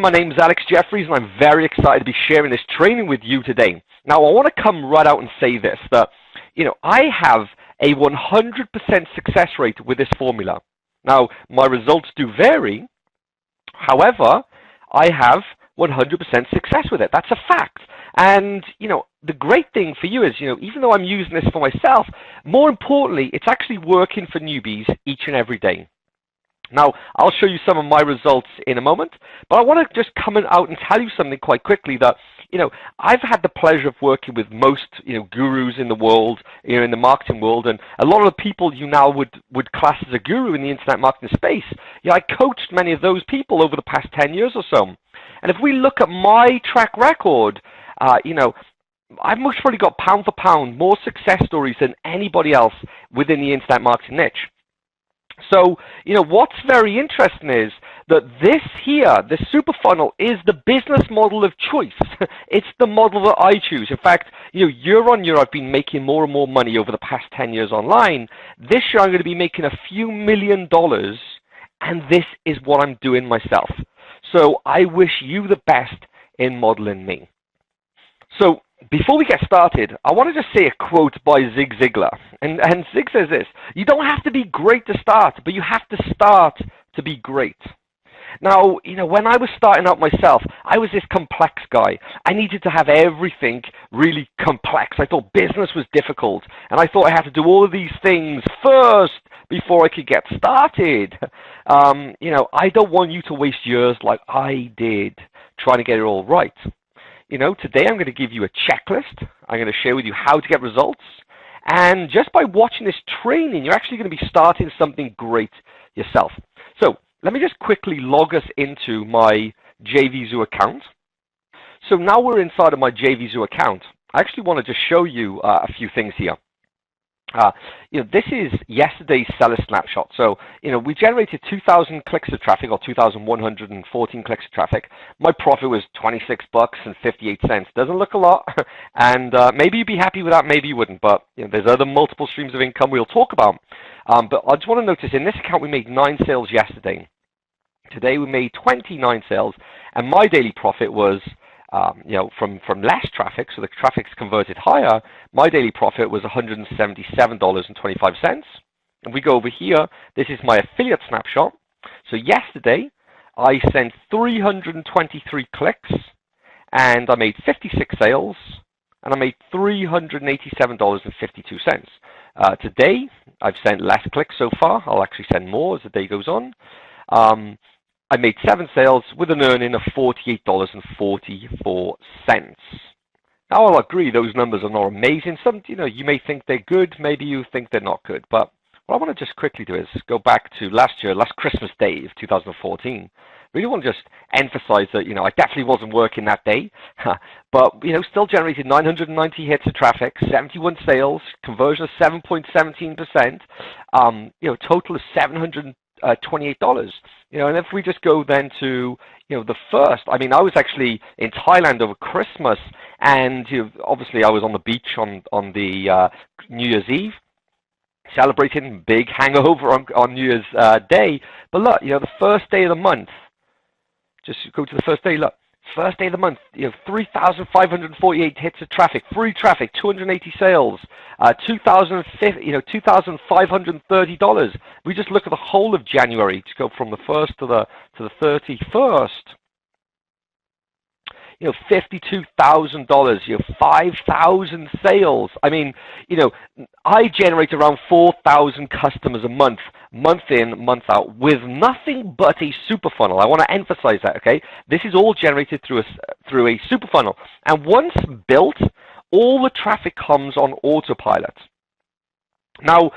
My name is Alex Jeffries, and I'm very excited to be sharing this training with you today. Now, I want to come right out and say this, that, I have a 100% success rate with this formula. Now, my results do vary. However, I have 100% success with it. That's a fact. And, the great thing for you is, even though I'm using this for myself, more importantly, it's actually working for newbies each and every day. Now, I'll show you some of my results in a moment, but I want to just come out and tell you something quite quickly that, I've had the pleasure of working with most, gurus in the world, in the marketing world, and a lot of the people you now would class as a guru in the internet marketing space. I coached many of those people over the past 10 years or so. And if we look at my track record, I've most probably got pound for pound more success stories than anybody else within the internet marketing niche. So, what's very interesting is that this super funnel is the business model of choice. It's the model that I choose. In fact, year on year, I've been making more and more money over the past 10 years online. This year, I'm going to be making a few $1 million, and this is what I'm doing myself. So I wish you the best in modeling me. So, before we get started, I want to just say a quote by Zig Ziglar. And Zig says this: you don't have to be great to start, but you have to start to be great. Now, when I was starting out myself, I was this complex guy. I needed to have everything really complex. I thought business was difficult, and I thought I had to do all of these things first before I could get started. I don't want you to waste years like I did trying to get it all right. Today I'm going to give you a checklist. I'm going to share with you how to get results. And just by watching this training, you're actually going to be starting something great yourself. So let me just quickly log us into my JVZoo account. So now we're inside of my JVZoo account. I actually want to just show you a few things here. This is yesterday's seller snapshot. So, we generated 2,000 clicks of traffic, or 2,114 clicks of traffic. My profit was $26.58. Doesn't look a lot, and maybe you'd be happy with that, maybe you wouldn't. But there's other multiple streams of income we'll talk about. But I just want to notice in this account we made 9 sales yesterday. Today we made 29 sales, and my daily profit was from less traffic, so the traffic's converted higher, my daily profit was $177.25. And we go over here, this is my affiliate snapshot. So yesterday, I sent 323 clicks, and I made 56 sales, and I made $387.52. Today, I've sent less clicks so far. I'll actually send more as the day goes on. I made 7 sales with an earning of $48.44. Now, I'll agree those numbers are not amazing. Some, you may think they're good, maybe you think they're not good. But what I want to just quickly do is go back to last Christmas Day of 2014. Really want to just emphasize that, I definitely wasn't working that day, but, still generated 990 hits of traffic, 71 sales, conversion of 7.17%, total of $728. And if we just go then to, the first, I was actually in Thailand over Christmas, and obviously I was on the beach on the New Year's Eve, celebrating, big hangover on New Year's Day. But look, the first day of the month, just go to the first day, look. First day of the month, 3,548 hits of traffic, free traffic, 280 sales, $2,530. We just look at the whole of January to go from the 1st to the 31st. $52,000, 5,000 sales. I generate around 4,000 customers a month in, month out, with nothing but a super funnel. I want to emphasize that, okay? This is all generated through a super funnel. And once built, all the traffic comes on autopilot. Now,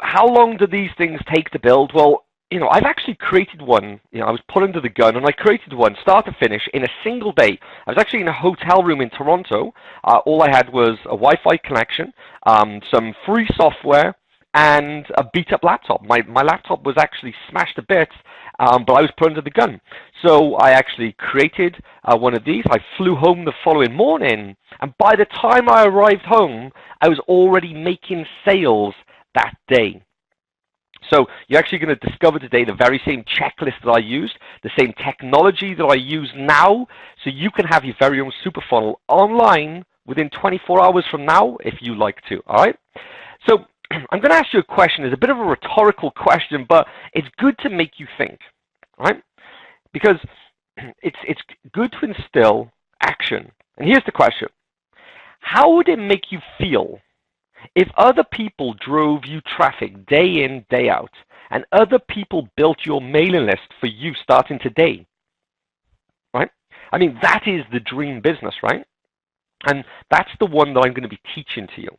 how long do these things take to build? Well, I've actually created one. I was put under the gun, and I created one, start to finish, in a single day. I was actually in a hotel room in Toronto. All I had was a Wi-Fi connection, some free software, and a beat-up laptop. My laptop was actually smashed to bits, but I was put under the gun. So I actually created one of these. I flew home the following morning, and by the time I arrived home, I was already making sales that day. So you're actually going to discover today the very same checklist that I used, the same technology that I use now, so you can have your very own super funnel online within 24 hours from now if you like to, all right? So I'm going to ask you a question. It's a bit of a rhetorical question, but it's good to make you think, all right? Because it's good to instill action. And here's the question. How would it make you feel if other people drove you traffic day in, day out, and other people built your mailing list for you starting today, right? I mean, that is the dream business, right? And that's the one that I'm going to be teaching to you.